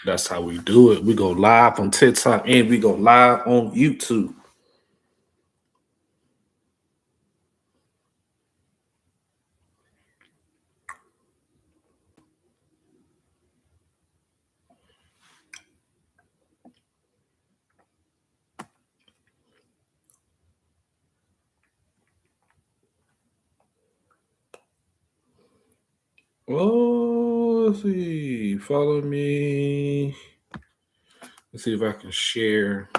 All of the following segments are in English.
That's how we do it. We go live on TikTok and we go live on YouTube. Oh, let's see. Follow me. Let's see if I can share.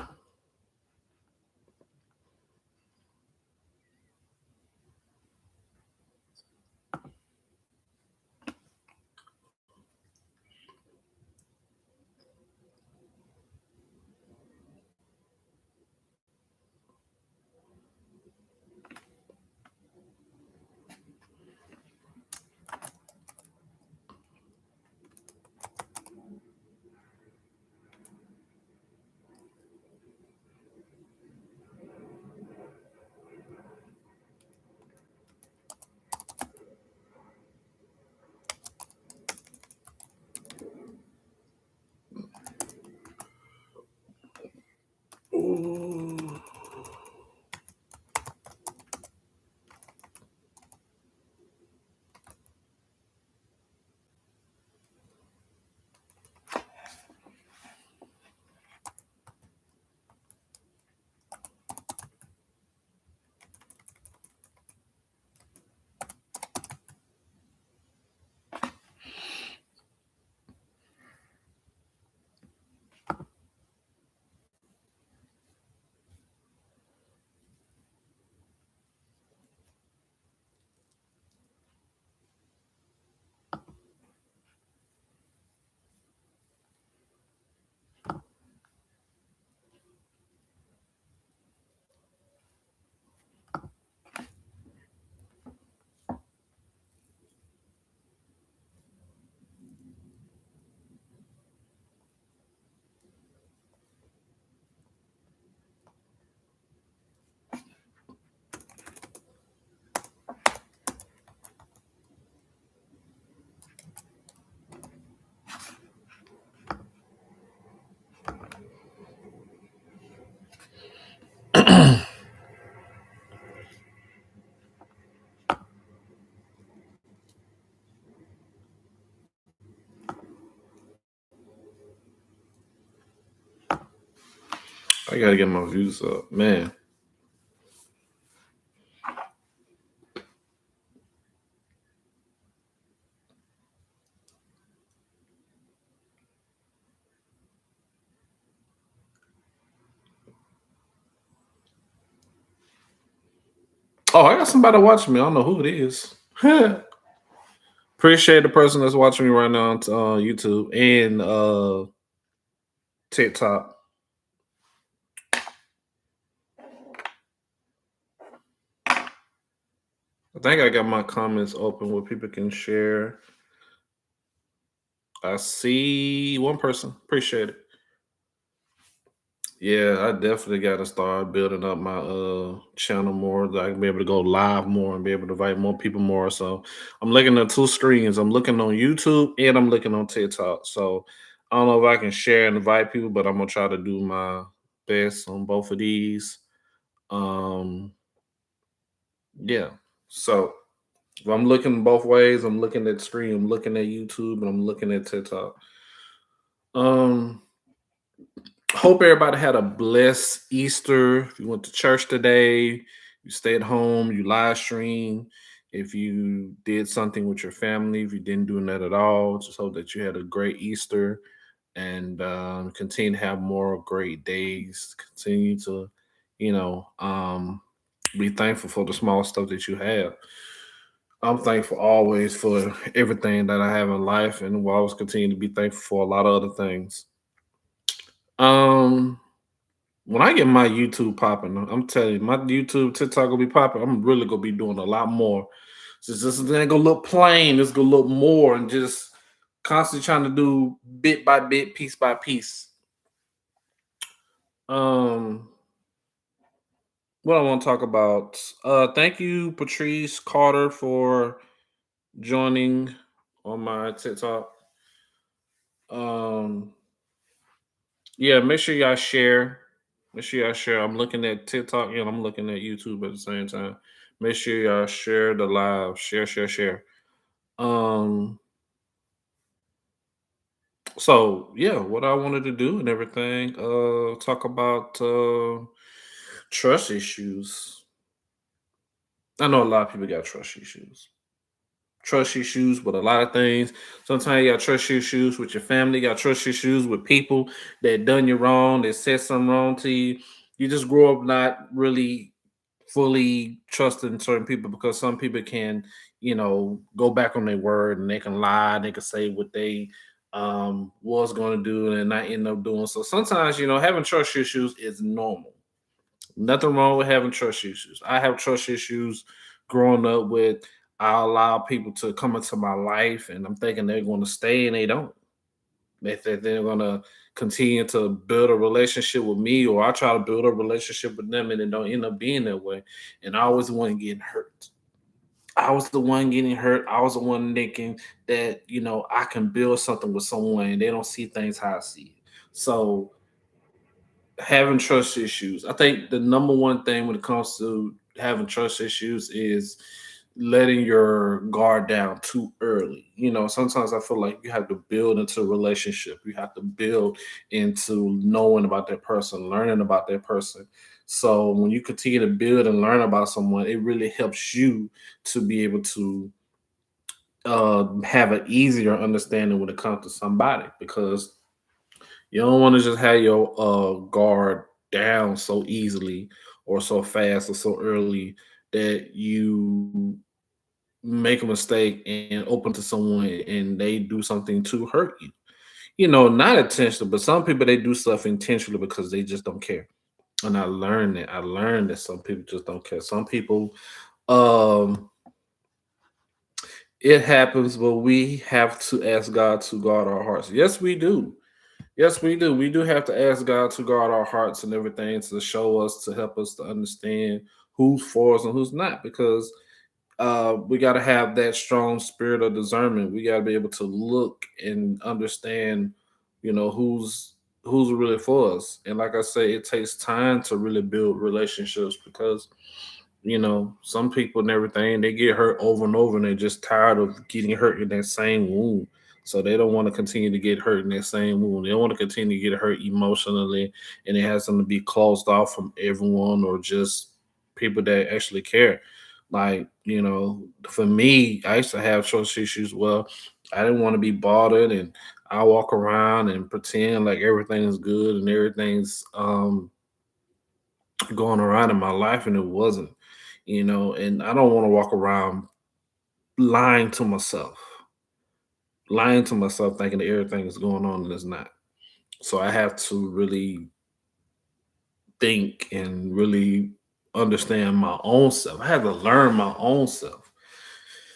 Oh. I gotta get my views up, man. Oh, I got somebody watching me. I don't know who it is. Appreciate the person that's watching me right now on YouTube and TikTok. I think I got my comments open where people can share. I see one person. Appreciate it. Yeah, I definitely got to start building up my channel more. That I can be able to go live more and be able to invite more people more. So I'm looking at two screens. I'm looking on YouTube and I'm looking on TikTok. So I don't know if I can share and invite people, but I'm gonna try to do my best on both of these. Um, yeah. So if I'm looking both ways, I'm looking at screen, I'm looking at YouTube, and I'm looking at TikTok. Um, Hope everybody had a blessed Easter. If you went to church today, you stayed home, you live stream. If you did something with your family, if you didn't do that at all, just hope that you had a great Easter and continue to have more great days. Continue to, you know, be thankful for the small stuff that you have. I'm thankful always for everything that I have in life, and will always continue to be thankful for a lot of other things. Um, when I get my YouTube popping, I'm telling you, my YouTube TikTok will be popping. I'm really gonna be doing a lot more. Just this ain't gonna look plain. It's gonna look more, and just constantly trying to do bit by bit, piece by piece. Um, what I want to talk about. Thank you, Patrice Carter, for joining on my TikTok. Um, Yeah, make sure y'all share. Make sure y'all share. I'm looking at TikTok and I'm looking at YouTube at the same time. Make sure y'all share the live. Share, share, share. Um, so yeah, what I wanted to do and everything, talk about trust issues. I know a lot of people got trust issues. Trust issues with a lot of things. Sometimes you got trust issues with your family, you got trust issues with people that done you wrong, that said something wrong to you. You just grow up not really fully trusting certain people because some people can, go back on their word and they can lie, they can say what they was gonna do and not end up doing. So sometimes, having trust issues is normal. Nothing wrong with having trust issues. I have trust issues growing up with I allow people to come into my life and I'm thinking they're going to stay and they don't. They think they're going to continue to build a relationship with me or I try to build a relationship with them and it don't end up being that way. And I always the one getting hurt. I was the one getting hurt. I was the one thinking that, I can build something with someone and they don't see things how I see it. So having trust issues. I think the number one thing when it comes to having trust issues is letting your guard down too early. Sometimes I feel like you have to build into a relationship. You have to build into knowing about that person, learning about that person. So when you continue to build and learn about someone, it really helps you to be able to have an easier understanding when it comes to somebody because you don't want to just have your guard down so easily or so fast or so early that you make a mistake and open to someone and they do something to hurt you. Not intentionally, but some people they do stuff intentionally because they just don't care. And I learned that. I learned that some people just don't care. Some people, um, it happens, but we have to ask God to guard our hearts. Yes, we do. Yes, we do. We do have to ask God to guard our hearts and everything to show us, to help us to understand who's for us and who's not, because we got to have that strong spirit of discernment. We got to be able to look and understand, who's really for us. And like I say, it takes time to really build relationships because some people and everything, they get hurt over and over and they're just tired of getting hurt in that same wound. So they don't want to continue to get hurt in that same wound. They don't want to continue to get hurt emotionally and it has them to be closed off from everyone or just people that actually care. Like, for me, I used to have trust issues. Well, I didn't want to be bothered and I walk around and pretend like everything is good and everything's going around in my life and it wasn't, and I don't want to walk around lying to myself, thinking that everything is going on and it's not. So I have to really think and really understand my own self. I had to learn my own self.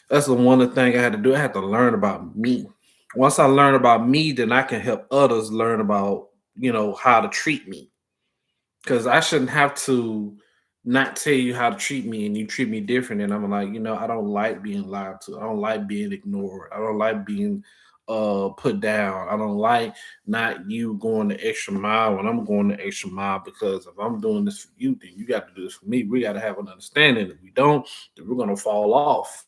That's the one thing I had to do. I had to learn about me. Once I learn about me, then I can help others learn about, how to treat me because I shouldn't have to not tell you how to treat me and you treat me different. And I'm like, I don't like being lied to. I don't like being ignored. I don't like being put down. I don't like not you going the extra mile when I'm going the extra mile because if I'm doing this for you, then you got to do this for me. We got to have an understanding. If we don't, then we're gonna fall off.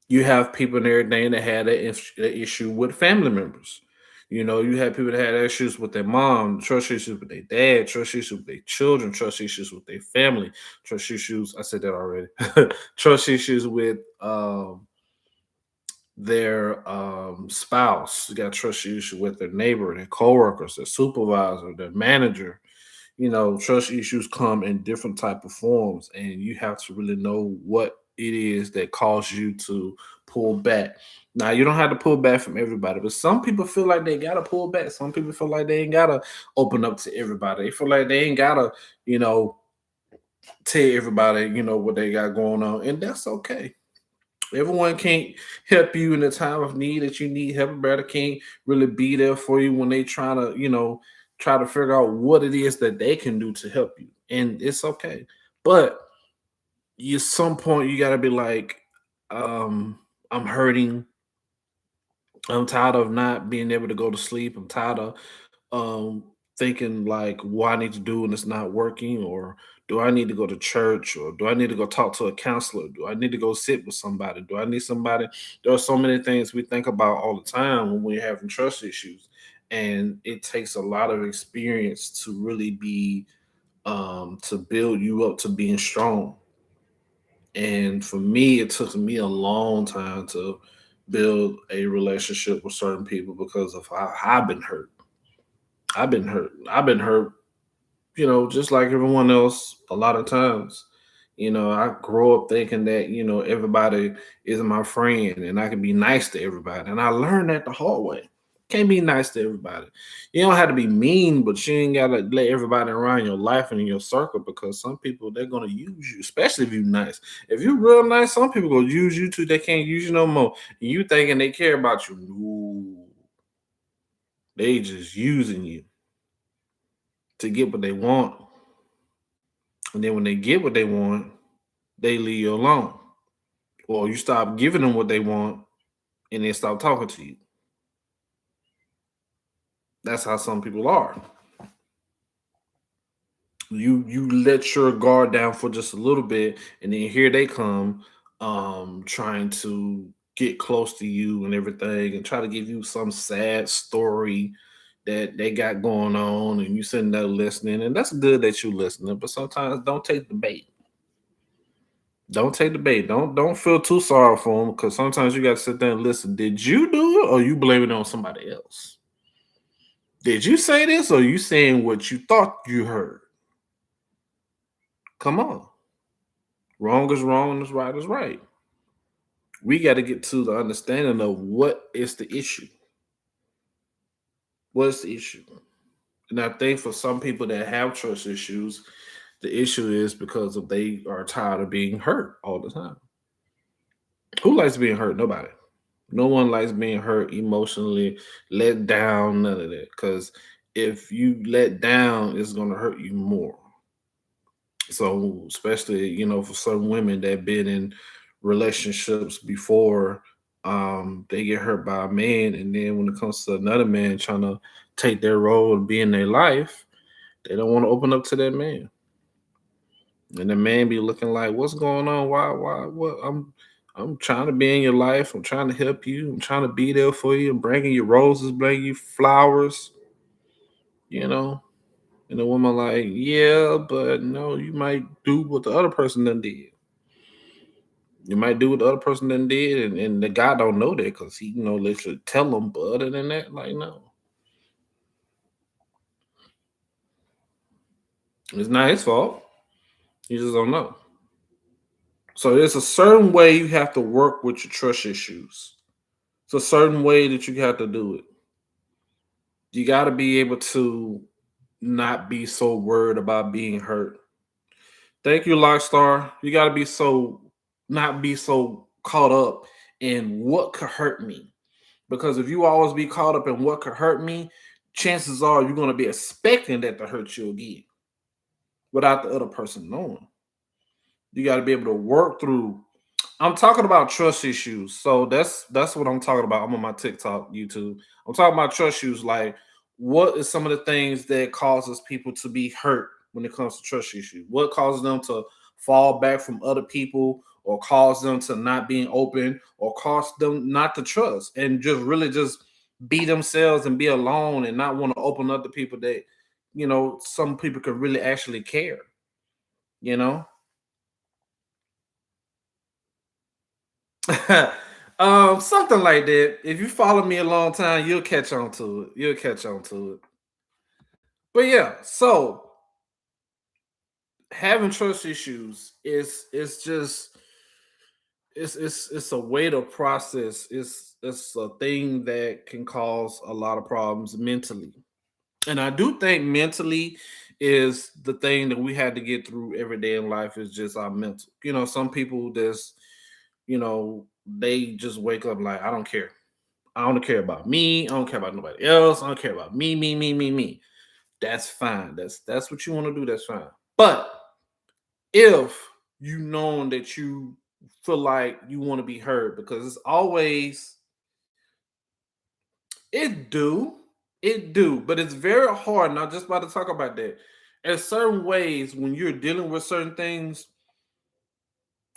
You have people and everything that had that issue with family members. You have people that had issues with their mom, trust issues with their dad, trust issues with their children, trust issues with their family, trust issues. I said that already. Trust issues with their spouse. You got trust issues with their neighbor, their coworkers, their supervisor, their manager. Trust issues come in different type of forms and you have to really know what it is that causes you to pull back. Now you don't have to pull back from everybody, but some people feel like they gotta pull back. Some people feel like they ain't gotta open up to everybody. They feel like they ain't gotta, you know tell everybody, what they got going on, and that's okay. Everyone can't help you in the time of need that you need help. Everybody can't really be there for you when they try to figure out what it is that they can do to help you. And it's okay. But you some point you gotta be like, I'm hurting. I'm tired of not being able to go to sleep. I'm tired of um, thinking like what I need to do and it's not working, or do I need to go to church, or do I need to go talk to a counselor? Do I need to go sit with somebody? Do I need somebody? There are so many things we think about all the time when we're having trust issues. And it takes a lot of experience to really be to build you up to being strong. And for me, it took me a long time to build a relationship with certain people because of how I've been hurt. I've been hurt. I've been hurt, just like everyone else a lot of times. I grow up thinking that, everybody is my friend and I can be nice to everybody. And I learned that the hard way. Can't be nice to everybody. You don't have to be mean, but you ain't gotta let everybody around your life and in your circle, because some people they're gonna use you, especially if you're nice. If you're real nice, some people gonna use you too. They can't use you no more. And you thinking they care about you. No, they just using you to get what they want. And then when they get what they want, they leave you alone. Or you stop giving them what they want and they stop talking to you. That's how some people are. You let your guard down for just a little bit, and then here they come, trying to get close to you and everything, and try to give you some sad story that they got going on, and you sitting there listening, and that's good that you listening, but sometimes don't take the bait. Don't take the bait. Don't feel too sorry for them, because sometimes you got to sit there and listen. Did you do it, or you blaming it on somebody else? Did you say this, or you saying what you thought you heard? Come on. Wrong is wrong, is right is right. We got to get to the understanding of what is the issue. What's the issue? And I think for some people that have trust issues, the issue is because of they are tired of being hurt all the time. Who likes being hurt? Nobody. No one likes being hurt emotionally, let down, none of that. Because if you let down, it's going to hurt you more. So, especially, for some women that been in relationships before, they get hurt by a man. And then when it comes to another man trying to take their role and be in their life, they don't want to open up to that man. And the man be looking like, what's going on? Why, what? I'm trying to be in your life. I'm trying to help you. I'm trying to be there for you. I'm bringing you roses, bringing you flowers, you know. And the woman like, yeah, but no, you might do what the other person done did. You might do what the other person done did, and the guy don't know that because he, literally tell them. But other than that, like, no, it's not his fault. You just don't know. So there's a certain way you have to work with your trust issues. It's a certain way that you have to do it. You got to be able to not be so worried about being hurt. Thank you, Lockstar. You got to be so not be so caught up in what could hurt me. Because if you always be caught up in what could hurt me, chances are you're going to be expecting that to hurt you again without the other person knowing. You got to be able to work through. I'm talking about trust issues. So that's what I'm talking about. I'm on my TikTok, YouTube. I'm talking about trust issues. Like, what is some of the things that causes people to be hurt when it comes to trust issues? What causes them to fall back from other people, or cause them to not being open, or cause them not to trust and just really just be themselves and be alone and not want to open up to people that, some people could really actually care, you know? Something like that. If you follow me a long time, you'll catch on to it. You'll catch on to it. But yeah, so having trust issues is just it's a way to process. It's a thing that can cause a lot of problems mentally. And I do think mentally is the thing that we had to get through every day in life is just our mental. Some people just, they just wake up like, I don't care. I don't care about me. I don't care about nobody else. I don't care about me, me, me, me, me. That's fine. That's what you want to do. That's fine. But if you know that you feel like you want to be heard, because it's always it do It do, but it's very hard. Not just about to talk about that. In certain ways, when you're dealing with certain things,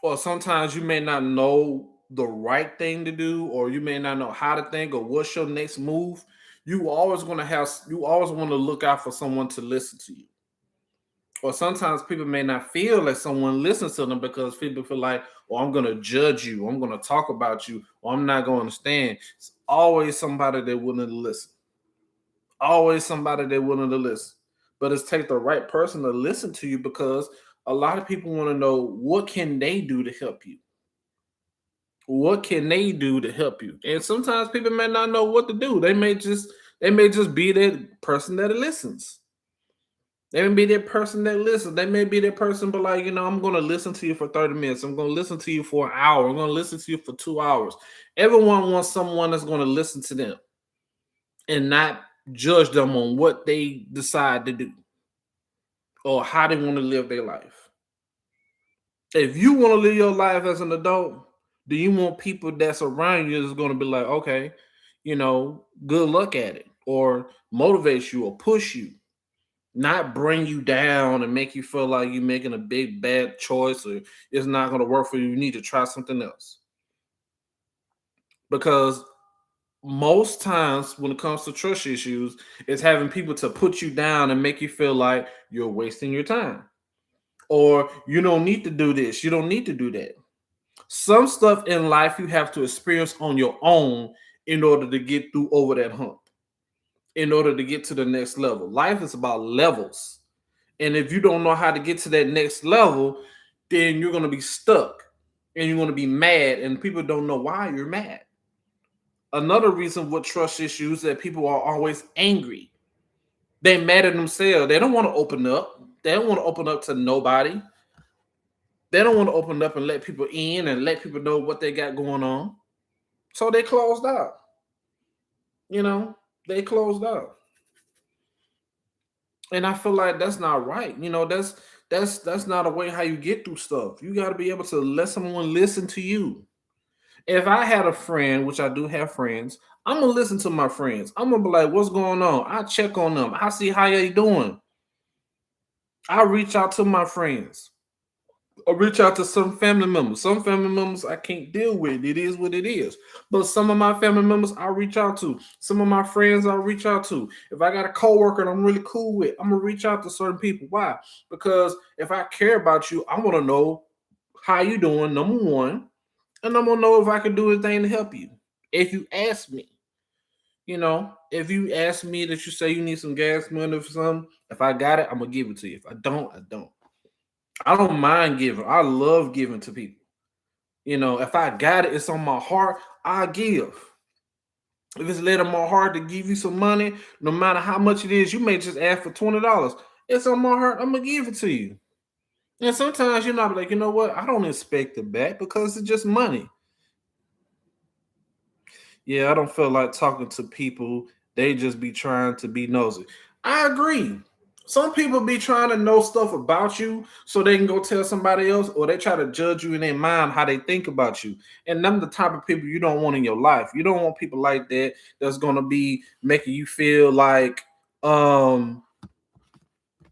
or sometimes you may not know the right thing to do, or you may not know how to think, or what's your next move. You always want to look out for someone to listen to you. Or sometimes people may not feel like someone listens to them because people feel like, oh, I'm gonna judge you, I'm gonna talk about you, or I'm not gonna understand. It's always somebody that willing to listen. Always somebody that willing to listen. But it's take the right person to listen to you because a lot of people want to know what can they do to help you. What can they do to help you? And sometimes people may not know what to do. They may just be that person that listens. They may be that person that listens. They may be that person, but like, I'm gonna listen to you for 30 minutes. I'm gonna listen to you for an hour. I'm gonna listen to you for 2 hours. Everyone wants someone that's gonna listen to them and not judge them on what they decide to do or how they want to live their life. If you want to live your life as an adult, do you want people that's around you that's going to be like, okay, good luck at it, or motivate you or push you, not bring you down and make you feel like you're making a big bad choice or it's not going to work for you. You need to try something else. Because most times when it comes to trust issues, it's having people to put you down and make you feel like you're wasting your time. Or you don't need to do this, you don't need to do that. Some stuff in life you have to experience on your own in order to get through over that hump, in order to get to the next level. Life is about levels. And if you don't know how to get to that next level, then you're going to be stuck and you're going to be mad, and people don't know why you're mad. Another reason with trust issues that people are always angry. They're mad at themselves. They don't want to open up. They don't want to open up to nobody. They don't want to open up and let people in and let people know what they got going on. So they closed out. You know, they closed out. And I feel like that's not right. That's not a way how you get through stuff. You got to be able to let someone listen to you. If I had a friend, which I do have friends, I'm gonna listen to my friends. I'm gonna be like, "What's going on?" I check on them. I see how they doing. I reach out to my friends. Or reach out to some family members. Some family members I can't deal with. It is what it is. But some of my family members I reach out to. Some of my friends I reach out to. If I got a coworker that I'm really cool with, I'm gonna reach out to certain people. Why? Because if I care about you, I want to know how you doing, number one, and I'm gonna know if I can do anything to help you. If you ask me, if you ask me that you say you need some gas money for something, if I got it, I'm gonna give it to you. If I don't, I don't. I don't mind giving. I love giving to people. If I got it, it's on my heart, I give. If it's laid on my heart to give you some money, no matter how much it is, you may just ask for $20. It's on my heart, I'm gonna give it to you. And sometimes you're not like, you know what? I don't expect it back because it's just money. Yeah, I don't feel like talking to people. They just be trying to be nosy. I agree. Some people be trying to know stuff about you so they can go tell somebody else, or they try to judge you in their mind how they think about you. And them the type of people you don't want in your life. You don't want people like that that's gonna be making you feel like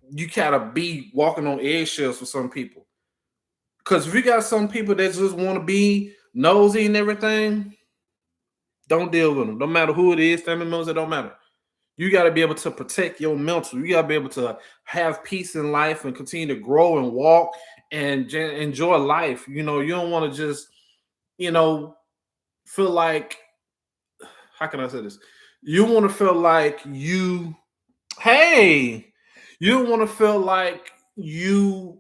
you gotta be walking on eggshells for some people. Because if you got some people that just want to be nosy and everything, don't deal with them. Don't matter who it is, family members, it don't matter. You got to be able to protect your mental. You got to be able to have peace in life and continue to grow and walk and enjoy life. You don't want to just, you know, feel like, how can I say this? You want to feel like hey, you don't want to feel like you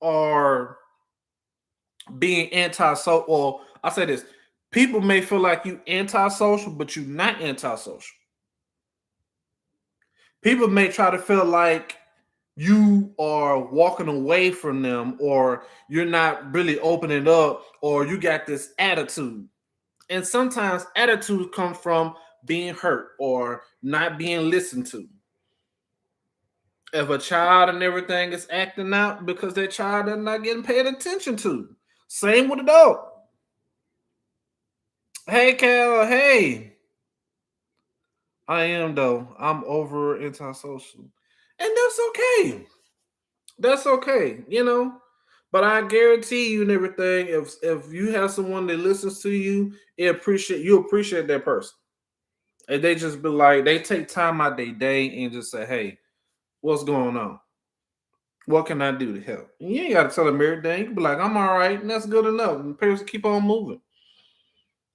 are being anti-social. Or I say this, people may feel like you anti-social, but you're not anti-social. People may try to feel like you are walking away from them, or you're not really opening up, or you got this attitude. And sometimes attitudes come from being hurt or not being listened to. If a child and everything is acting out because that child is not getting paid attention to. Same with adult. Hey, Cal. Hey, I am though. I'm over antisocial. And that's okay. That's okay, you know. But I guarantee you and everything, if you have someone that listens to you, you appreciate that person. And they just be like, they take time out their day and just say, hey, what's going on? What can I do to help? And you ain't gotta tell them everything. You can be like, I'm all right, and that's good enough. And parents keep on moving.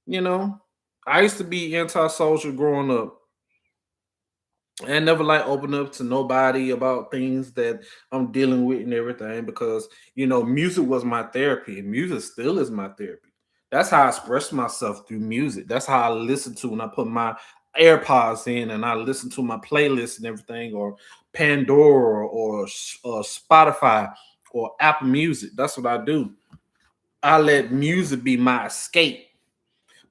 You know? I used to be antisocial growing up. I never like open up to nobody about things that I'm dealing with and everything because music was my therapy and music still is my therapy. That's how I express myself through music. That's how I listen to when I put my AirPods in and I listen to my playlist and everything, or Pandora or Spotify or Apple Music. That's what I do. I let music be my escape.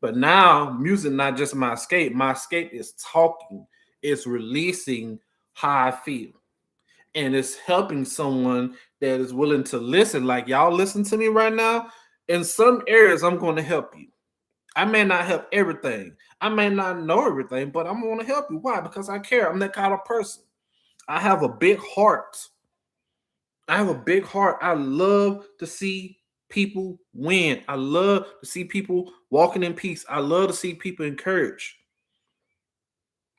But now, music not just my escape. My escape is talking. It's releasing how I feel, and it's helping someone that is willing to listen. Like y'all listen to me right now. In some areas, I'm going to help you. I may not help everything. I may not know everything, but I'm going to help you. Why? Because I care. I'm that kind of person. I have a big heart. I have a big heart. I love to see people win. I love to see people walking in peace. I love to see people encouraged.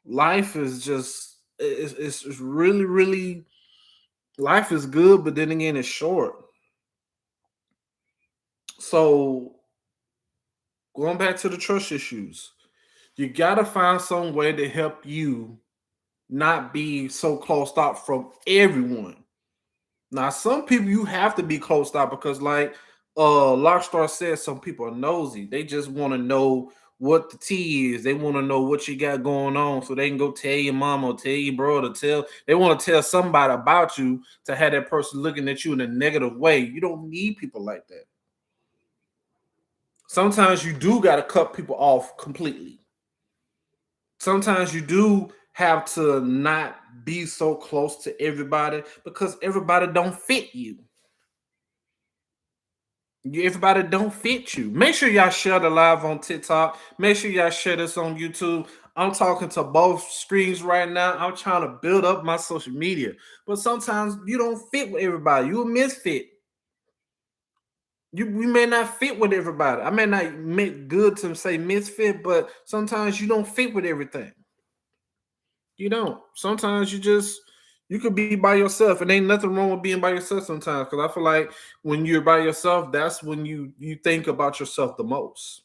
Life is just it's really really life is good, but then again it's short. So going back to the trust issues, you gotta find some way to help you not be so closed off from everyone. Now, some people you have to be closed out because, like Larkstar said, some people are nosy. They just want to know what the tea is. They want to know what you got going on, so they can go tell your mom or tell your brother. They want to tell somebody about you to have that person looking at you in a negative way. You don't need people like that. Sometimes you do got to cut people off completely. Sometimes you do have to not be so close to everybody because everybody don't fit you. Everybody don't fit you. Make sure y'all share the live on TikTok. Make sure y'all share this on YouTube. I'm talking to both screens right now. I'm trying to build up my social media. But sometimes you don't fit with everybody. You a misfit. We may not fit with everybody. I may not make good to say misfit, but sometimes you don't fit with everything. You don't. Sometimes you could be by yourself, and ain't nothing wrong with being by yourself sometimes. Because I feel like when you're by yourself, that's when you think about yourself the most.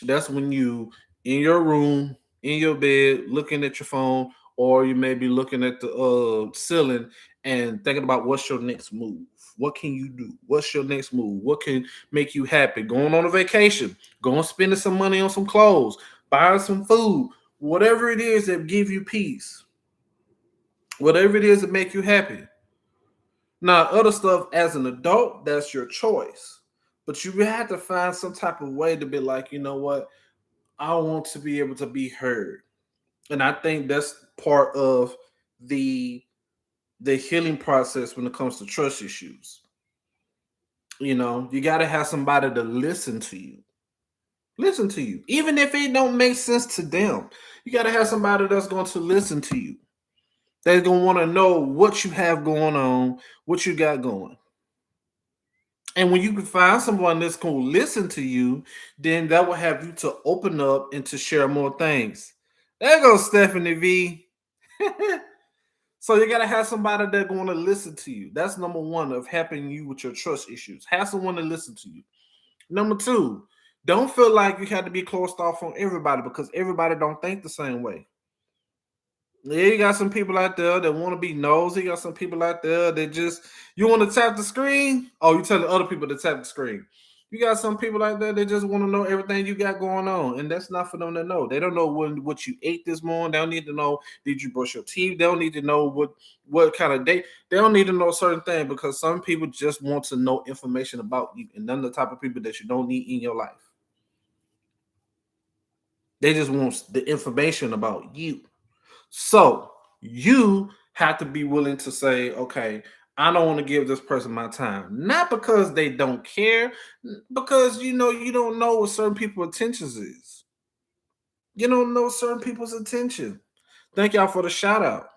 That's when you in your room, in your bed, looking at your phone, or you may be looking at the ceiling and thinking about what's your next move. What can you do? What's your next move? What can make you happy? Going on a vacation, going spending some money on some clothes, buying some food, whatever it is that give you peace, whatever it is that make you happy. Now, other stuff as an adult, that's your choice. But you have to find some type of way to be like, you know what? I want to be able to be heard. And I think that's part of the the healing process when it comes to trust issues. You got to have somebody to listen to you. Listen to you. Even if it don't make sense to them. You got to have somebody that's going to listen to you. They're going to want to know what you have going on, what you got going. And when you can find someone that's going to listen to you, then that will have you to open up and to share more things. There goes Stephanie V. So you gotta have somebody that's going to listen to you. That's number one of helping you with your trust issues. Have someone to listen to you. Number two, don't feel like you have to be closed off from everybody because everybody don't think the same way. Yeah, you got some people out there that want to be nosy. You got some people out there that just you want to tap the screen. Oh, you telling other people to tap the screen. You got some people out there that just want to know everything you got going on, and that's not for them to know. They don't know what you ate this morning. They don't need to know did you brush your teeth. They don't need to know what kind of day. They don't need to know certain things because some people just want to know information about you, and none of the type of people that you don't need in your life. They just want the information about you. So you have to be willing to say, okay, I don't want to give this person my time. Not because they don't care, because you don't know what certain people's intentions is. You don't know certain people's attention. Thank y'all for the shout out.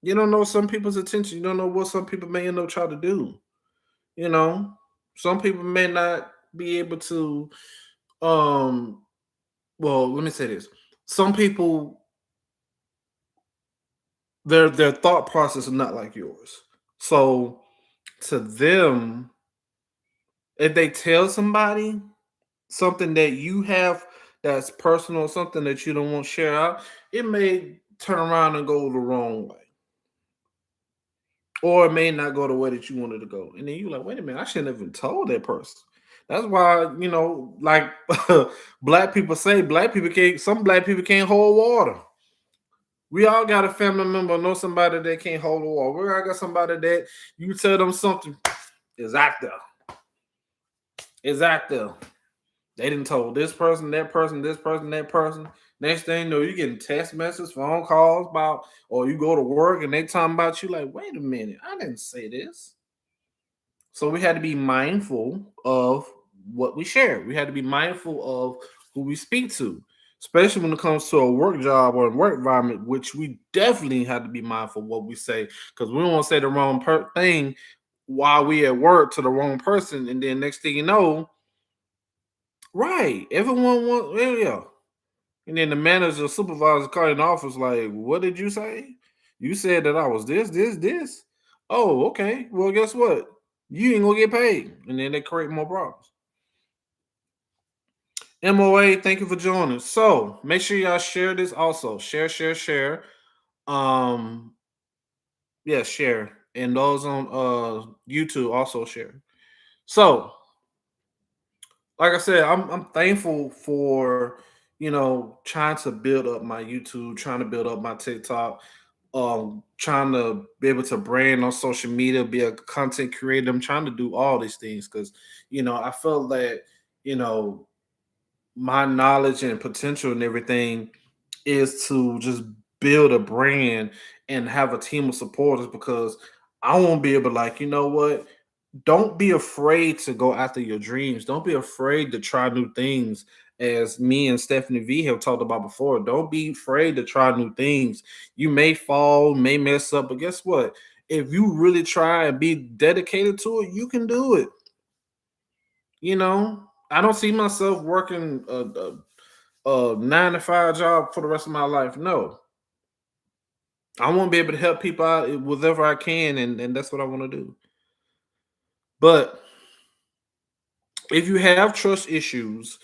You don't know some people's attention. You don't know what some people may end up trying to do. You know, some people may not be able to. Um, well, let me say this: some people, their thought process is not like yours. So to them, if they tell somebody something that you have that's personal, something that you don't want to share out, it may turn around and go the wrong way. Or it may not go the way that you wanted to go. And then you're like, wait a minute, I shouldn't have even told that person. That's why, like black people say, some black people can't hold water. We all got a family member, know somebody that can't hold the water. We all got somebody that you tell them something is out there. Is out there. They didn't told this person, that person, this person, that person. Next thing you know, you getting text messages, phone calls about, or you go to work and they talking about you like, wait a minute, I didn't say this. So we had to be mindful of what we share. We had to be mindful of who we speak to, especially when it comes to a work job or a work environment, which we definitely had to be mindful of what we say because we don't want to say the wrong thing while we at work to the wrong person, and then next thing you know, right, everyone wants, yeah. And then the manager, supervisor called in the office like, "What did you say? You said that I was this. Oh, okay. Well, guess what? You ain't gonna get paid." And then they create more problems. MOA, thank you for joining. So make sure y'all share this also. Share. Um, yeah, share. And those on YouTube also share. So, like I said, I'm thankful for trying to build up my YouTube, trying to build up my TikTok, trying to be able to brand on social media, be a content creator. I'm trying to do all these things because I felt that you know my knowledge and potential and everything is to just build a brand and have a team of supporters because I won't be able to, like, you know what? Don't be afraid to go after your dreams. Don't be afraid to try new things. As me and Stephanie V have talked about before, don't be afraid to try new things. You may fall, may mess up, but guess what? If you really try and be dedicated to it, you can do it. I don't see myself working a 9 to 5 job for the rest of my life. No, I want to be able to help people out whatever I can, and that's what I want to do. But if you have trust issues,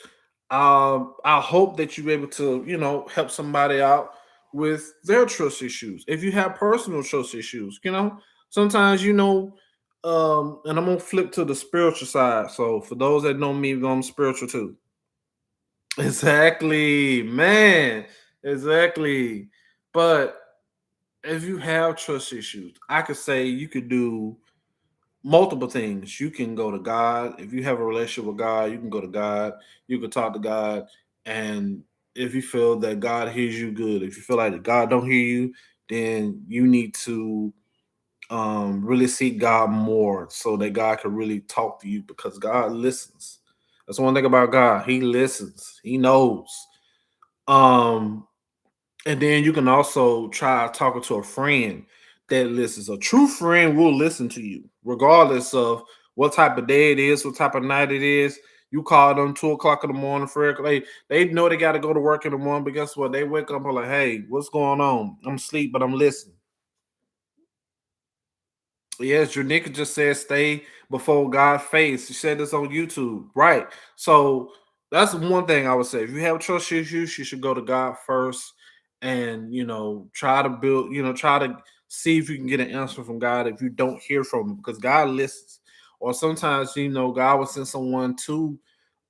I hope that you're able to, help somebody out with their trust issues. If you have personal trust issues, sometimes, and I'm gonna flip to the spiritual side. So for those that know me, I'm spiritual too. Exactly, man. Exactly. But if you have trust issues, I could say you could do multiple things. You can go to God. If you have a relationship with God, you can go to God. You can talk to God. And if you feel that God hears you, good. If you feel like God don't hear you, then you need to really seek God more so that God can really talk to you because God listens. That's one thing about God. He listens. He knows. Um, and then you can also try talking to a friend that listens. A true friend will listen to you, regardless of what type of day it is, what type of night it is. You call them 2 o'clock in the morning for it. They know they got to go to work in the morning, but guess what? They wake up and like, hey, what's going on? I'm asleep, but I'm listening. Yes, Janika just said stay before God's face. She said this on YouTube. Right. So that's one thing I would say. If you have trust issues, you should go to God first and try to build, try to see if you can get an answer from God if you don't hear from him because God listens. Or sometimes, God will send someone to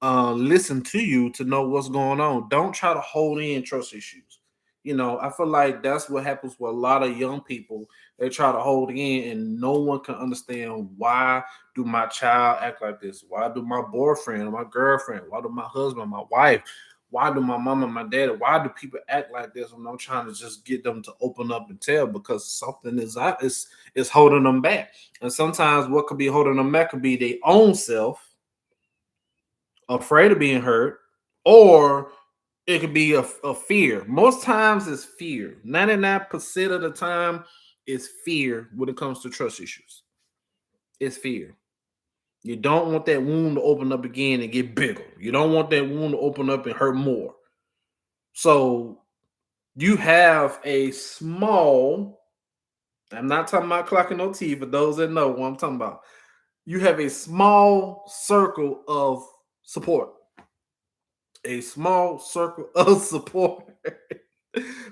listen to you to know what's going on. Don't try to hold in trust issues. I feel like that's what happens with a lot of young people. They try to hold in, and no one can understand why do my child act like this? Why do my boyfriend or my girlfriend? Why do my husband, my wife? Why do my mom and my dad? Why do people act like this? When I'm trying to just get them to open up and tell because something is holding them back. And sometimes what could be holding them back could be their own self, afraid of being hurt, or It could be a fear. Most times it's fear. 99% of the time it's fear when it comes to trust issues. It's fear. You don't want that wound to open up again and get bigger. You don't want that wound to open up and hurt more. So you have a small, I'm not talking about clocking no T for those that know what I'm talking about. You have a small circle of support. A small circle of support.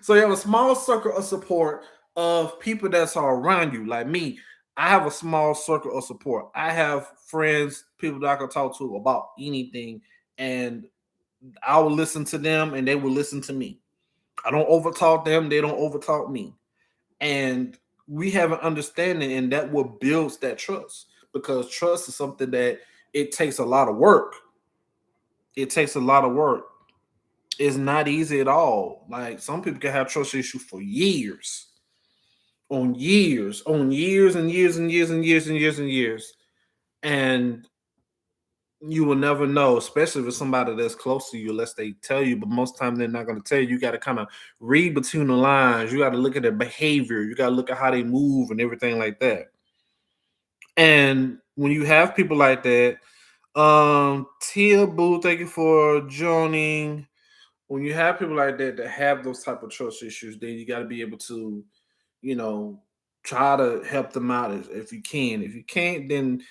So you have a small circle of support of people that's around you. Like me, I have a small circle of support. I have friends, people that I can talk to about anything, and I will listen to them and they will listen to me. I don't overtalk them, they don't overtalk me. And we have an understanding, and that what builds that trust, because trust is something that it takes a lot of work. It takes a lot of work. It's not easy at all. Like some people can have trust issues for years, on years and years and years and years and years and years. And you will never know, especially with somebody that's close to you, unless they tell you. But most times they're not going to tell you. You got to kind of read between the lines. You got to look at their behavior. You got to look at how they move and everything like that. And when you have people like that, Tia Boo, thank you for joining. When you have people like that that have those type of trust issues, then you got to be able to, you know, try to help them out if you can. If you can't, then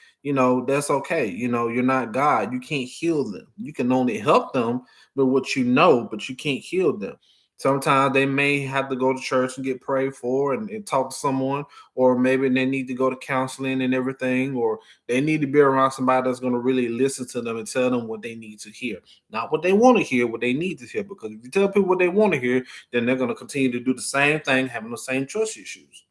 that's okay. You're not God. You can't heal them. You can only help them with what you know, but you can't heal them. Sometimes they may have to go to church and get prayed for and talk to someone, or maybe they need to go to counseling and everything, or they need to be around somebody that's going to really listen to them and tell them what they need to hear. Not what they want to hear, what they need to hear. Because if you tell people what they want to hear, then they're going to continue to do the same thing, having the same trust issues.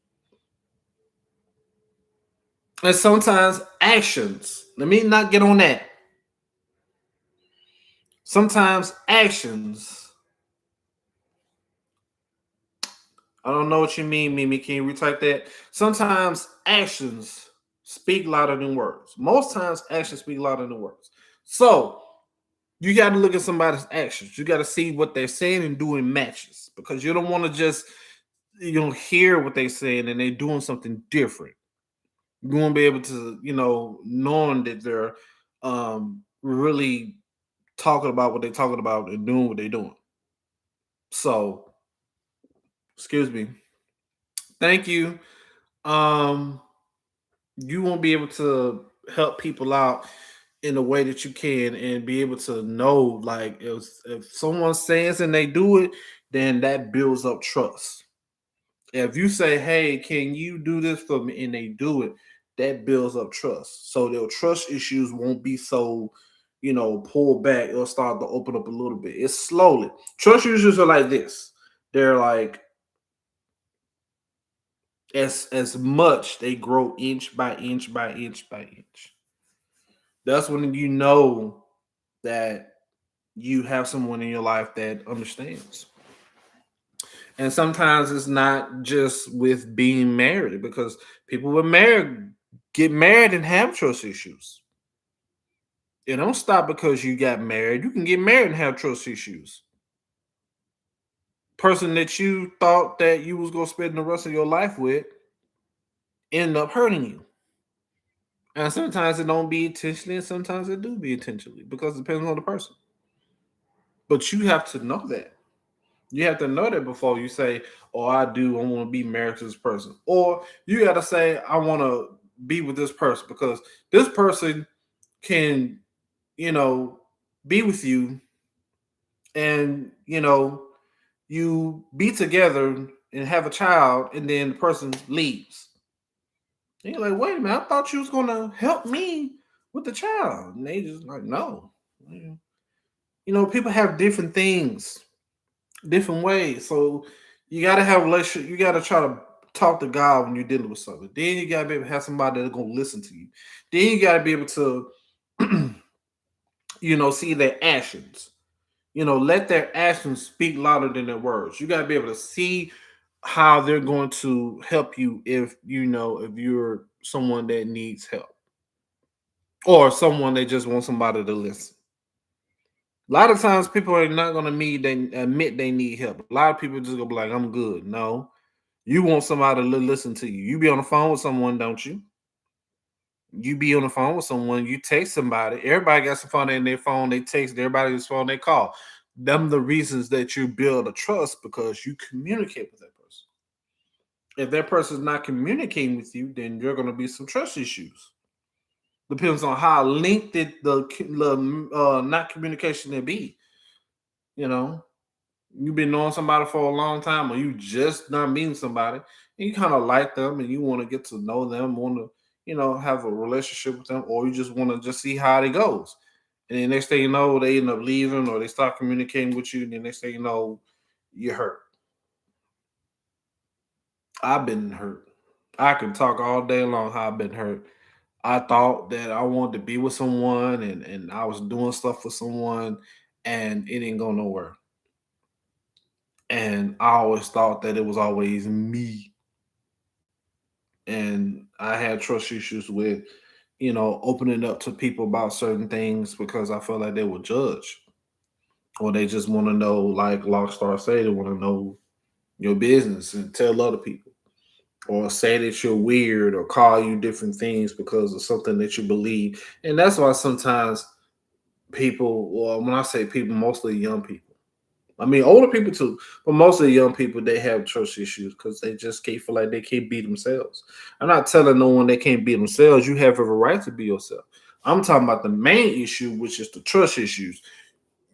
And sometimes actions. Let me not get on that. Sometimes actions. I don't know what you mean, Mimi. Can you retype that? Sometimes actions speak louder than words. Most times actions speak louder than words. So you got to look at somebody's actions. You got to see what they're saying and doing matches, because you don't want to just hear what they're saying and they're doing something different. You want to be able to knowing that they're really talking about what they're talking about and doing what they're doing. So, excuse me. Thank you. Um, you won't be able to help people out in the way that you can and be able to know, like, if someone says and they do it, then that builds up trust. If you say, hey, can you do this for me, and they do it, that builds up trust. So their trust issues won't be so, pulled back. It'll start to open up a little bit. It's slowly. Trust issues are like this. They're like, as much they grow inch by inch by inch by inch. That's when you know that you have someone in your life that understands. And sometimes it's not just with being married, because people with married get married and have trust issues. It don't stop because you got married. You can get married and have trust issues. Person that you thought that you was gonna spend the rest of your life with end up hurting you. And sometimes it don't be intentionally, and sometimes it do be intentionally, because it depends on the person. But you have to know that. You have to know that before you say, "Oh, I want to be married to this person," or you got to say, "I want to be with this person because this person can, you know, be with you, and you be together and have a child, and then the person leaves." And you're like, "Wait a minute, I thought you was gonna help me with the child," and they just like, "No." People have different things, different ways. So you gotta have a relationship. You gotta try to talk to God when you're dealing with something. Then you gotta be able to have somebody that's gonna listen to you. Then you gotta be able to, see their actions. Let their actions speak louder than their words. You gotta be able to see how they're going to help you if you're someone that needs help, or someone that just wants somebody to listen. A lot of times people are not gonna admit they need help. A lot of people just gonna be like, I'm good. No, you want somebody to listen to you. You be on the phone with someone, don't you? You be on the phone with someone, you text somebody. Everybody got some phone in their phone, they text, everybody's phone, they call. Them the reasons that you build a trust because you communicate with that person. If that person's not communicating with you, then you're gonna be some trust issues. Depends on how linked the not communication they be. You know, you've been knowing somebody for a long time, or you just not meeting somebody, and you kind of like them, and you want to get to know them, want to have a relationship with them, or you just want to just see how it goes. And the next thing you know, they end up leaving, or they start communicating with you, and the next thing you know, you're hurt. I've been hurt. I can talk all day long how I've been hurt. I thought that I wanted to be with someone, and I was doing stuff for someone, and it didn't go nowhere. And I always thought that it was always me. And I had trust issues with, opening up to people about certain things because I felt like they would judge. Or they just want to know, like Lockstar say, they want to know your business and tell other people. Or say that you're weird or call you different things because of something that you believe. And that's why sometimes people, well, when I say people, mostly young people. I mean, older people too, but mostly young people, they have trust issues because they just can't feel like they can't be themselves. I'm not telling no one they can't be themselves. You have every right to be yourself. I'm talking about the main issue, which is the trust issues.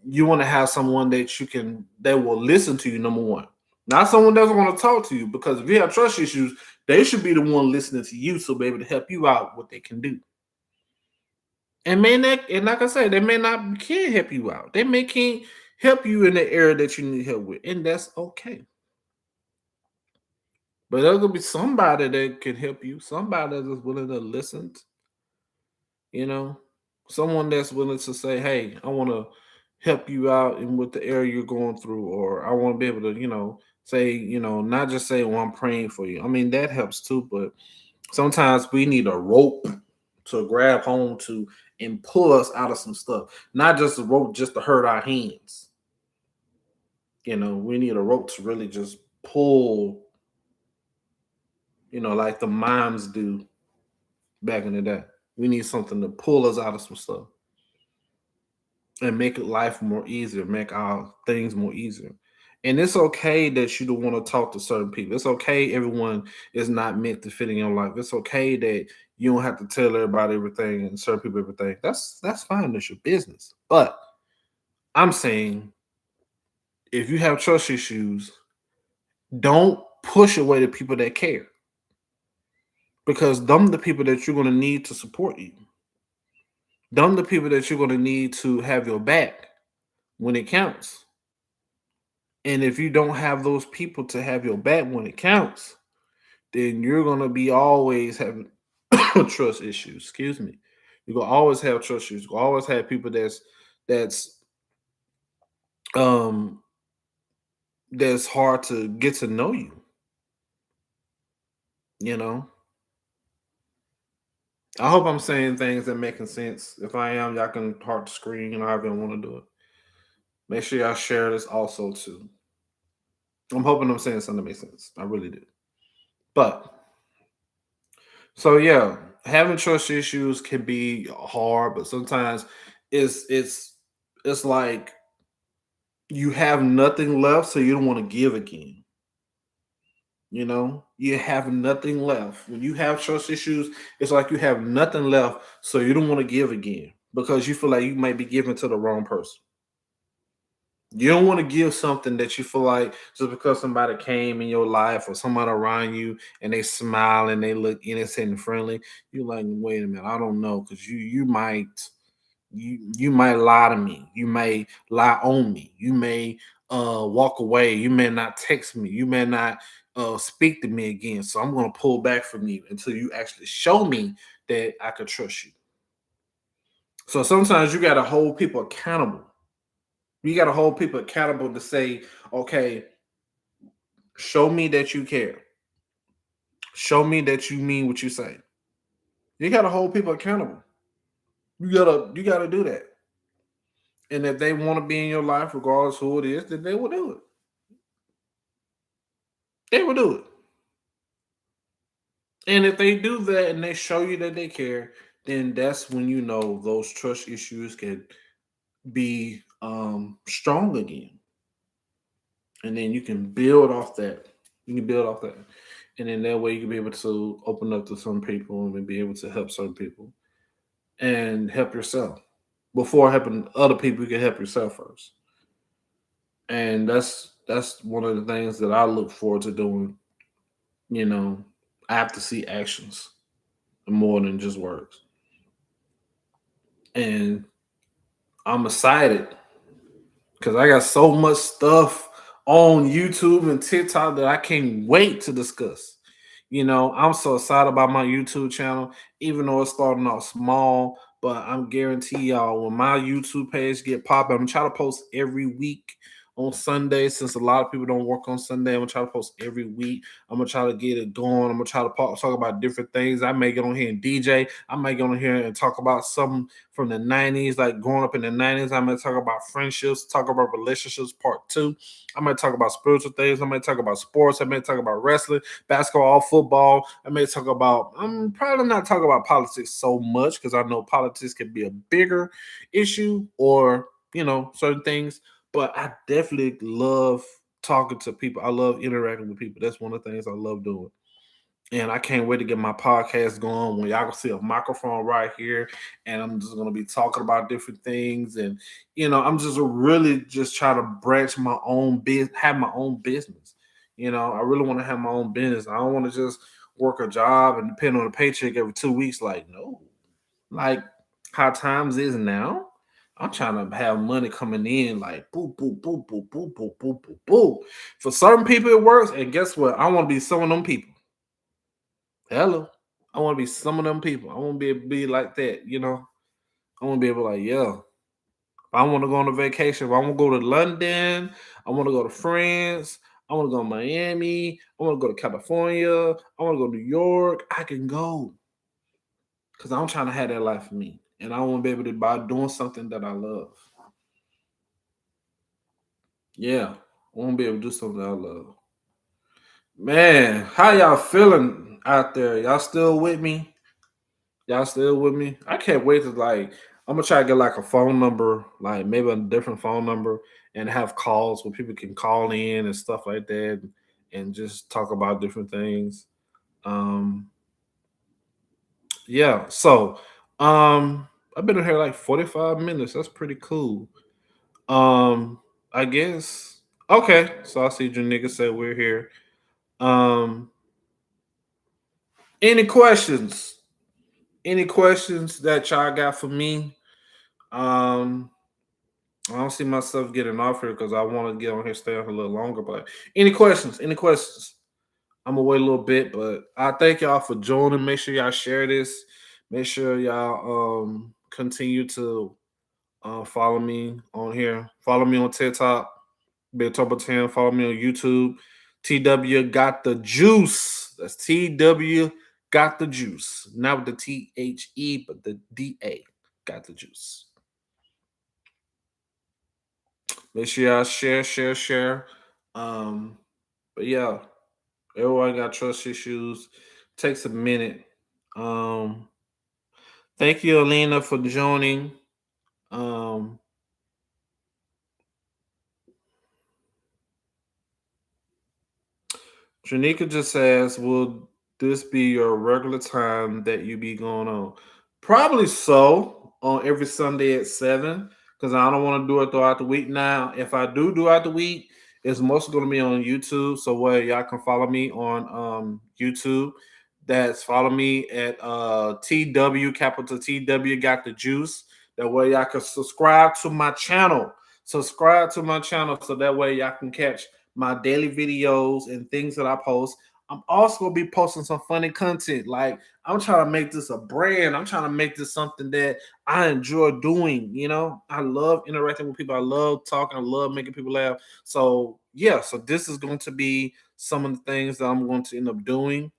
You want to have someone that will listen to you, number one. Not someone that doesn't want to talk to you, because if you have trust issues, they should be the one listening to you so be able to help you out what they can do. And like I said, they may not can help you out. They may can't help you in the area that you need help with, and that's okay. But there's gonna be somebody that can help you, somebody that's willing to listen, you know, someone that's willing to say, "Hey, I want to help you out in with the area you're going through," or "I want to be able to, say, not just say, well, I'm praying for you." I mean, that helps too, but sometimes we need a rope to grab home to and pull us out of some stuff, not just a rope just to hurt our hands. We need a rope to really just pull, like the moms do back in the day. We need something to pull us out of some stuff and make life more easier, make our things more easier. And it's okay that you don't want to talk to certain people. It's okay everyone is not meant to fit in your life. It's okay that you don't have to tell everybody everything and certain people everything. That's fine. That's your business. But I'm saying if you have trust issues, don't push away the people that care. Because them the people that you're gonna need to support you. Them the people that you're gonna need to have your back when it counts. And if you don't have those people to have your back when it counts, then you're gonna be always having trust issues. Excuse me. You're gonna always have trust issues. You're gonna always have people that's um that's hard to get to know you. You know. I hope I'm saying things that making sense. If I am, y'all can heart the screen, however you want to do it. Make sure y'all share this also too. I'm hoping I'm saying something that makes sense. I really do. But so yeah, having trust issues can be hard, but sometimes it's it's it's like you have nothing left, so you don't want to give again. You have nothing left. When you have trust issues, it's like you have nothing left, so you don't want to give again because you feel like you might be giving to the wrong person. You don't want to give something that you feel like just because somebody came in your life or somebody around you and they smile and they look innocent and friendly. You're like, wait a minute, I don't know, because you might lie to me. You may lie on me. You may walk away. You may not text me. You may not speak to me again. So I'm gonna pull back from you until you actually show me that I can trust you. So sometimes you gotta hold people accountable. You got to hold people accountable to say, okay, show me that you care. Show me that you mean what you say. You got to hold people accountable. You gotta do that. And if they want to be in your life, regardless who it is, then they will do it. They will do it. And if they do that and they show you that they care, then that's when you know those trust issues can be strong again. And then you can build off that. You can build off that. And then that way you can be able to open up to some people and be able to help certain people and help yourself. Before helping other people, you can help yourself first. And that's one of the things that I look forward to doing. You know, I have to see actions more than just words. And I'm excited because I got so much stuff on YouTube and TikTok that I can't wait to discuss. I'm so excited about my YouTube channel, even though it's starting off small. But I'm guarantee y'all, when my YouTube page get popping, I'm gonna try to post every week on Sunday. Since a lot of people don't work on Sunday, I'm gonna try to post every week. I'm gonna try to get it going. I'm gonna try to talk about different things. I may get on here and DJ. I might get on here and talk about something from the 90s, like growing up in the 90s. I might talk about friendships, talk about relationships, part two. I might talk about spiritual things. I might talk about sports. I might talk about wrestling, basketball, football. I may talk about, I'm probably not talking about politics so much because I know politics can be a bigger issue or, certain things. But I definitely love talking to people. I love interacting with people. That's one of the things I love doing. And I can't wait to get my podcast going when y'all can see a microphone right here. And I'm just going to be talking about different things. And, I'm just really just trying to branch my own business, have my own business. I really want to have my own business. I don't want to just work a job and depend on a paycheck every 2 weeks. Like, no, like how times is now. I'm trying to have money coming in like boop, boop, boop, boop, boop, boop, boop, boop, boop. For certain people, it works. And guess what? I want to be some of them people. Hello. I want to be some of them people. I want to be able to be like that. I want to be able to like, yeah. If I want to go on a vacation, if I want to go to London, I want to go to France, I want to go to Miami, I want to go to California, I want to go to New York, I can go. Because I'm trying to have that life for me. And I want to be able to by doing something that I love. Yeah. I want to be able to do something that I love. Man, how y'all feeling out there? Y'all still with me? Y'all still with me? I can't wait to like. I'm gonna try to get like a phone number, like maybe a different phone number, and have calls where people can call in and stuff like that, and just talk about different things. Um, yeah. So, I've been in here like 45 minutes. That's pretty cool. I guess. Okay. So I see Janika said we're here. Um, any questions? Any questions that y'all got for me? Um, I don't see myself getting off here because I want to get on here, stay on here a little longer. But any questions? Any questions? I'm gonna wait a little bit, but I thank y'all for joining. Make sure y'all share this. Make sure y'all continue to follow me on here. Follow me on TikTok, Big Turbo 10. Follow me on YouTube. TW got the juice. That's TW got the juice. Not with the THE, but the DA got the juice. Make sure y'all share, share, share. Um, but yeah, everyone got trust issues. Takes a minute. Um, thank you, Alina, for joining. Um, Janika just says, "Will this be your regular time that you be going on?" Probably so. On every Sunday at 7, because I don't want to do it throughout the week. Now, if I do throughout the week, it's mostly going to be on YouTube. So where y'all can follow me on YouTube. That's follow me at TW capital TW got the juice. That way y'all can subscribe to my channel. Subscribe to my channel so that way y'all can catch my daily videos and things that I post. I'm also gonna be posting some funny content. Like I'm trying to make this a brand. I'm trying to make this something that I enjoy doing. I love interacting with people. I love talking. I love making people laugh. So yeah, so this is going to be some of the things that I'm going to end up doing.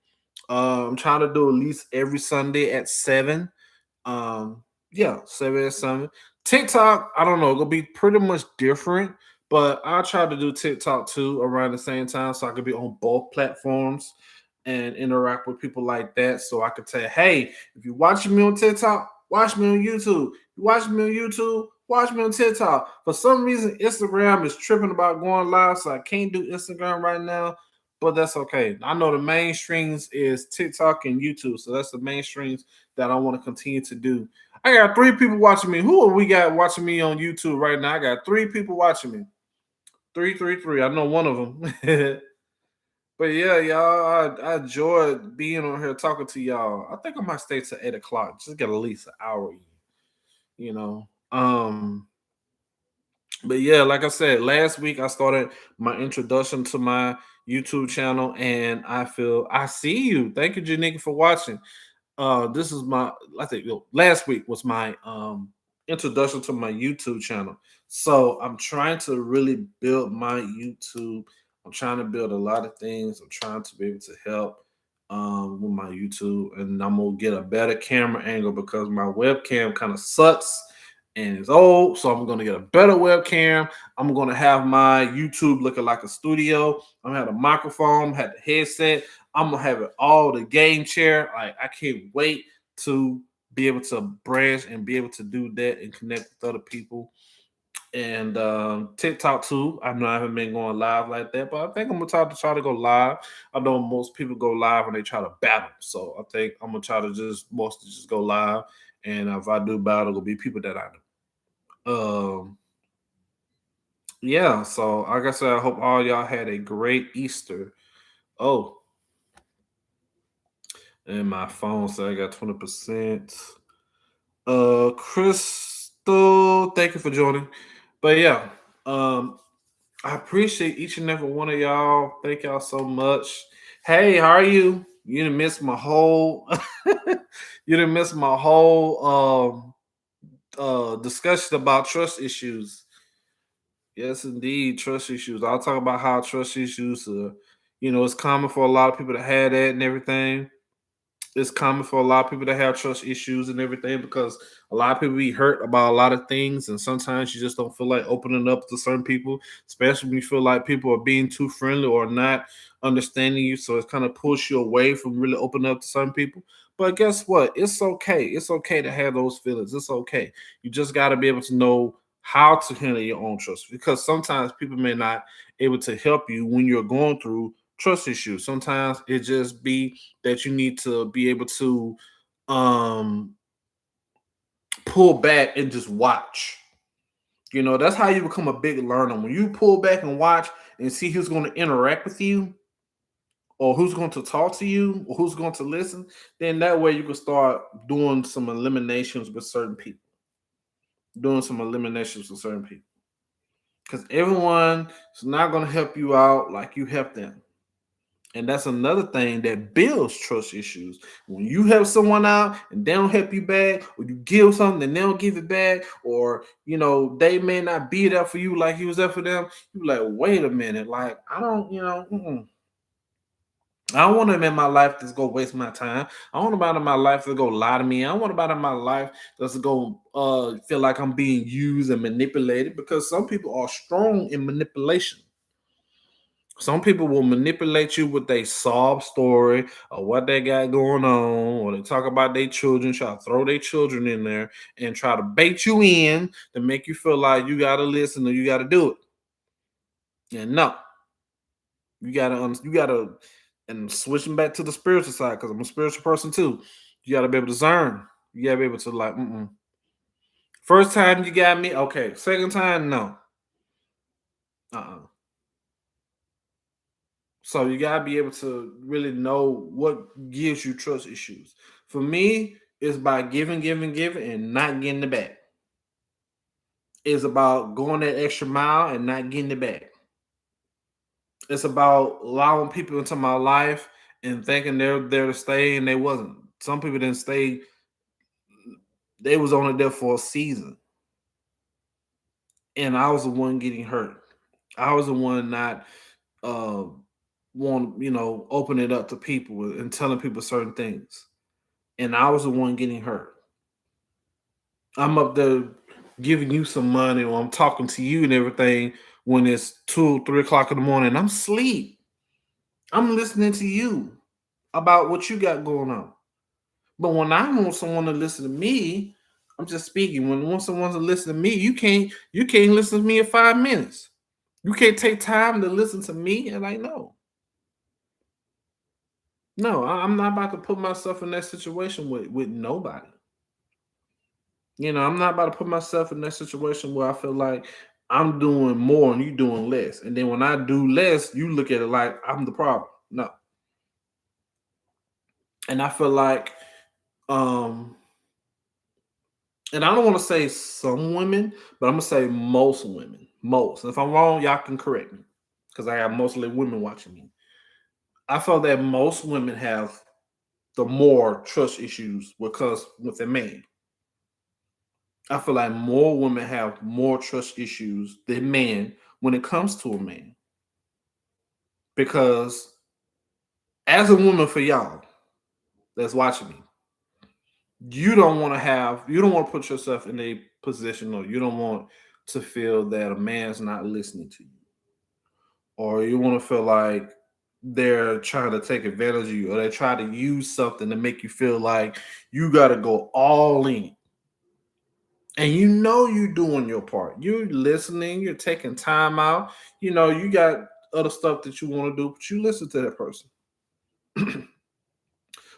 I'm trying to do at least every Sunday at 7. Yeah, 7 at 7. TikTok, I don't know, it'll be pretty much different, but I try to do TikTok too around the same time so I could be on both platforms and interact with people like that. So I could tell, hey, if you're watching me on TikTok, watch me on YouTube. You watch me on YouTube, watch me on TikTok. For some reason, Instagram is tripping about going live, so I can't do Instagram right now. But that's okay. I know the mainstreams is TikTok and YouTube, so that's the mainstreams that I want to continue to do. I got 3 people watching me. Who are we got watching me on YouTube right now? I got 3 people watching me. Three, three, three. I know one of them. But yeah, y'all, I enjoyed being on here talking to y'all. I think I might stay till 8 o'clock. Just get at least an hour in, you know. But yeah, like I said, last week I started my introduction to my YouTube channel, and I see you. Thank you, Janika, for watching. This is my I think last week was my introduction to my YouTube channel. So I'm trying to really build my YouTube. I'm trying to build a lot of things. I'm trying to be able to help with my YouTube, and I'm gonna get a better camera angle because my webcam kind of sucks and it's old. So I'm gonna get a better webcam. I'm gonna have my YouTube looking like a studio. I'm gonna have a microphone, have the headset. I'm gonna have it all the game chair. Like I can't wait to be able to branch and be able to do that and connect with other people. And TikTok too. I know I haven't been going live like that, but I think I'm gonna try to go live. I know most people go live when they try to battle, so I think I'm gonna try to just mostly just go live. And if I do battle, it'll be people that I know. Yeah. So like I said, I hope all y'all had a great Easter. Oh, and my phone said I got 20%. Crystal, thank you for joining. But yeah, um, I appreciate each and every one of y'all. Thank y'all so much. Hey, how are you? You didn't miss my whole you didn't miss my whole discussion about trust issues. Yes, indeed, trust issues. I'll talk about how trust issues it's common for a lot of people to have that and everything. It's common for a lot of people to have trust issues and everything because a lot of people be hurt about a lot of things, and sometimes you just don't feel like opening up to certain people, especially when you feel like people are being too friendly or not understanding you. So it kind of pushes you away from really opening up to certain people. But guess what? It's okay. It's okay to have those feelings. It's okay. You just got to be able to know how to handle your own trust because sometimes people may not able to help you when you're going through trust issues. Sometimes it just be that you need to be able to um pull back and just watch. That's how you become a big learner. When you pull back and watch and see who's going to interact with you or who's going to talk to you or who's going to listen, then that way you can start doing some eliminations with certain people. Doing some eliminations with certain people. Because everyone is not going to help you out like you help them. And that's another thing that builds trust issues. When you help someone out and they don't help you back, or you give something and they don't give it back, or they may not be there for you like you was there for them. You like, wait a minute, like I don't, I don't want them in my life that's go waste my time. I want about in my life to go lie to me. I want about in my life that's go feel like I'm being used and manipulated because some people are strong in manipulation. Some people will manipulate you with a sob story or what they got going on, or they talk about their children, try to throw their children in there and try to bait you in to make you feel like you got to listen or you got to do it. And no, you gotta, and switching back to the spiritual side because I'm a spiritual person too. You gotta be able to discern. You gotta be able to like, first time you got me, okay. Second time, no. Uh-uh. So you gotta be able to really know what gives you trust issues. For me, it's by giving, giving, giving, and not getting it back. It's about going that extra mile and not getting it back. It's about allowing people into my life and thinking they're there to stay, and they wasn't. Some people didn't stay. They was only there for a season, and I was the one getting hurt. I was the one not uh want open it up to people and telling people certain things, and I was the one getting hurt. I'm up there giving you some money or I'm talking to you and everything when it's 2, 3 o'clock in the morning. I'm asleep. I'm listening to you about what you got going on. But when I want someone to listen to me, I'm just speaking. When I want someone to listen to me, you can't listen to me in 5 minutes. You can't take time to listen to me. And like, no. No, I'm not about to put myself in that situation with nobody. I'm not about to put myself in that situation where I feel like I'm doing more and you doing less. And then when I do less, you look at it like I'm the problem. No. And I feel like um and I don't want to say some women, but I'm gonna say most women. Most. If I'm wrong, y'all can correct me. Because I have mostly women watching me. I feel that most women have the more trust issues because with a man. I feel like more women have more trust issues than men when it comes to a man. Because as a woman for y'all that's watching me, you don't want to put yourself in a position or you don't want to feel that a man's not listening to you. Or you want to feel like they're trying to take advantage of you or they try to use something to make you feel like you got to go all in. And you're doing your part. You're listening, you're taking time out. You got other stuff that you want to do, but you listen to that person.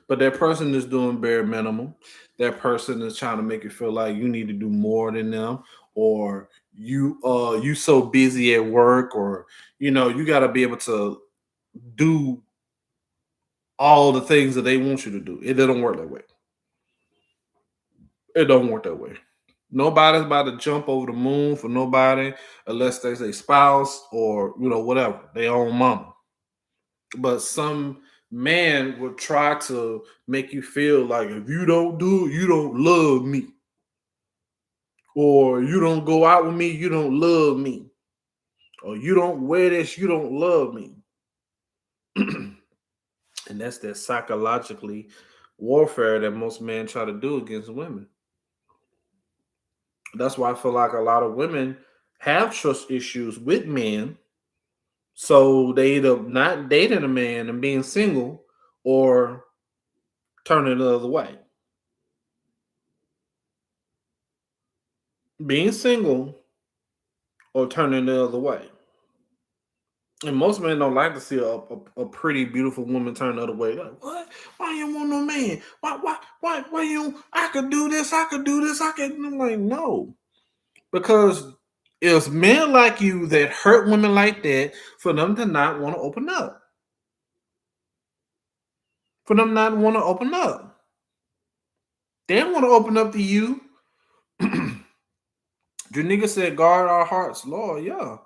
But that person is doing bare minimum. That person is trying to make you feel like you need to do more than them, or you so busy at work, or you got to be able to do all the things that they want you to do. It doesn't work that way. It don't work that way. Nobody's about to jump over the moon for nobody unless there's a spouse or whatever, their own mama. But some man will try to make you feel like if you don't do it, you don't love me. Or you don't go out with me, you don't love me. Or you don't wear this, you don't love me. And that's that psychologically warfare that most men try to do against women. That's why I feel like a lot of women have trust issues with men. So they either not dating a man and being single or turning the other way. Being single or turning the other way. And most men don't like to see a pretty, beautiful woman turn the other way. Like, what? Why you want no man? Why you? I could do this. I could do this. I could. And I'm like, no, because it's men like you that hurt women like that for them to not want to open up. For them not want to open up. They don't want to open up to you. Your said, guard our hearts, Lord. Yeah.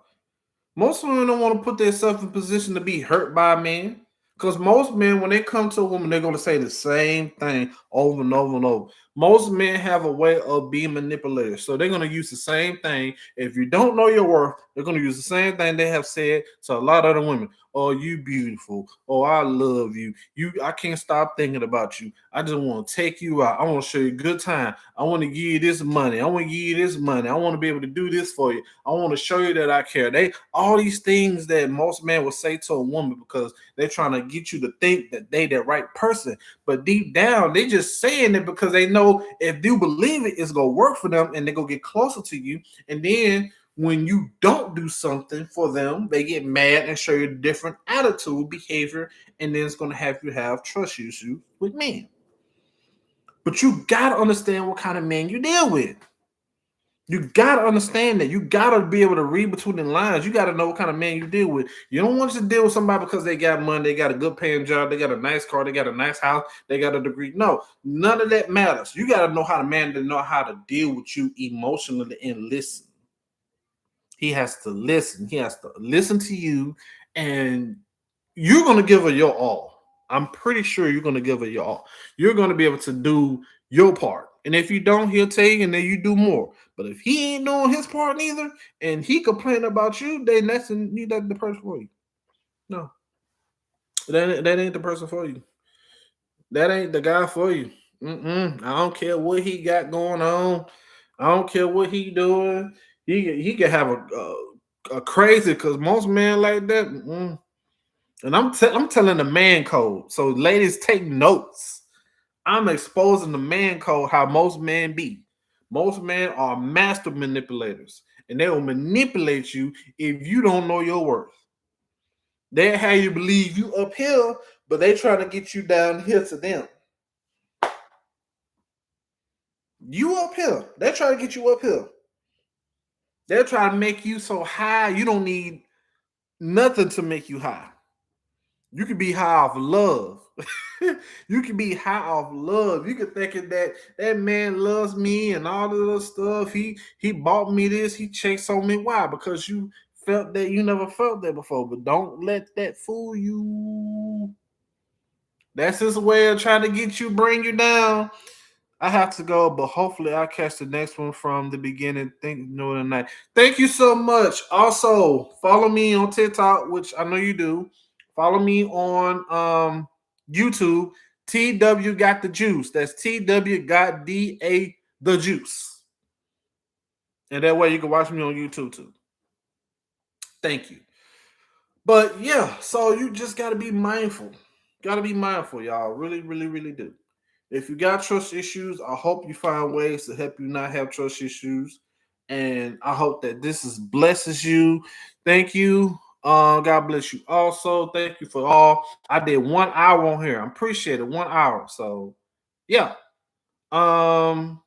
Most women don't want to put themselves in position to be hurt by a man. Because most men, when they come to a woman, they're going to say the same thing over and over and over. Most men have a way of being manipulated. So they're going to use the same thing. If you don't know your worth, they're going to use the same thing they have said to a lot of other women. Oh, you beautiful. Oh, I love you. I can't stop thinking about you. I just want to take you out. I want to show you a good time. I want to give you this money. I want to give you this money. I want to be able to do this for you. I want to show you that I care. They all these things that most men will say to a woman because they're trying to get you to think that they the right person. But deep down, they just saying it because they know if you believe it, it's gonna work for them and they're gonna get closer to you. And then when you don't do something for them, they get mad and show you a different attitude, behavior, and then it's gonna have you have trust issues with men. But you gotta understand what kind of man you deal with. You gotta understand that. You gotta be able to read between the lines. You gotta know what kind of man you deal with. You don't want to deal with somebody because they got money, they got a good paying job, they got a nice car, they got a nice house, they got a degree. No, none of that matters. You gotta know how to man to know how to deal with you emotionally and listen. He has to listen. He has to listen to you, and you're gonna give her your all. I'm pretty sure you're gonna give her your all. You're gonna be able to do your part. And if you don't, he'll tell you and then you do more. But if he ain't doing his part neither and he complain about you, then that's the person for you. No. That ain't the person for you. That ain't the guy for you. I don't care what he got going on. I don't care what he doing. He can have a crazy because most men like that. And I'm telling the man code. So ladies, take notes. I'm exposing the man code how most men be. Most men are master manipulators, and they will manipulate you if you don't know your worth. They have you believe you up here, but they trying to get you down here to them. You up here. They're trying to get you up here. They're trying to make you so high you don't need nothing to make you high. You could be high off love. You can be high off love. You could thinking that that man loves me and all of this stuff. He bought me this. He checks on me. Why? Because you felt that you never felt that before. But don't let that fool you. That's his way of trying to get you, bring you down. I have to go, but hopefully I'll catch the next one from the beginning. Tonight. Thank you so much. Also, follow me on TikTok, which I know you do. Follow me on YouTube. TW got the juice. That's TW got DA the juice. And that way you can watch me on YouTube too. Thank you. But yeah, so you just gotta be mindful. Gotta be mindful, y'all. Really, really, really do. If you got trust issues, I hope you find ways to help you not have trust issues. And I hope that this is blesses you. Thank you. God bless you. Also, thank you for all. I did 1 hour on here. I appreciate it. 1 hour. So yeah. Um,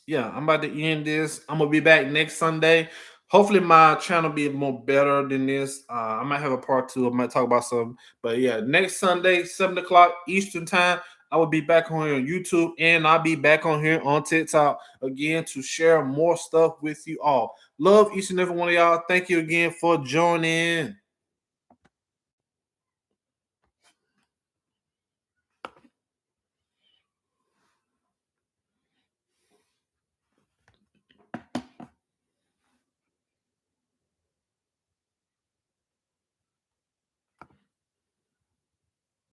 yeah, I'm about to end this. I'm gonna be back next Sunday. Hopefully, my channel be more better than this. I might have a part two. I might talk about something. But yeah, next Sunday, 7 o'clock Eastern time, I will be back on here on YouTube, and I'll be back on here on TikTok again to share more stuff with you all. Love each and every one of y'all. Thank you again for joining.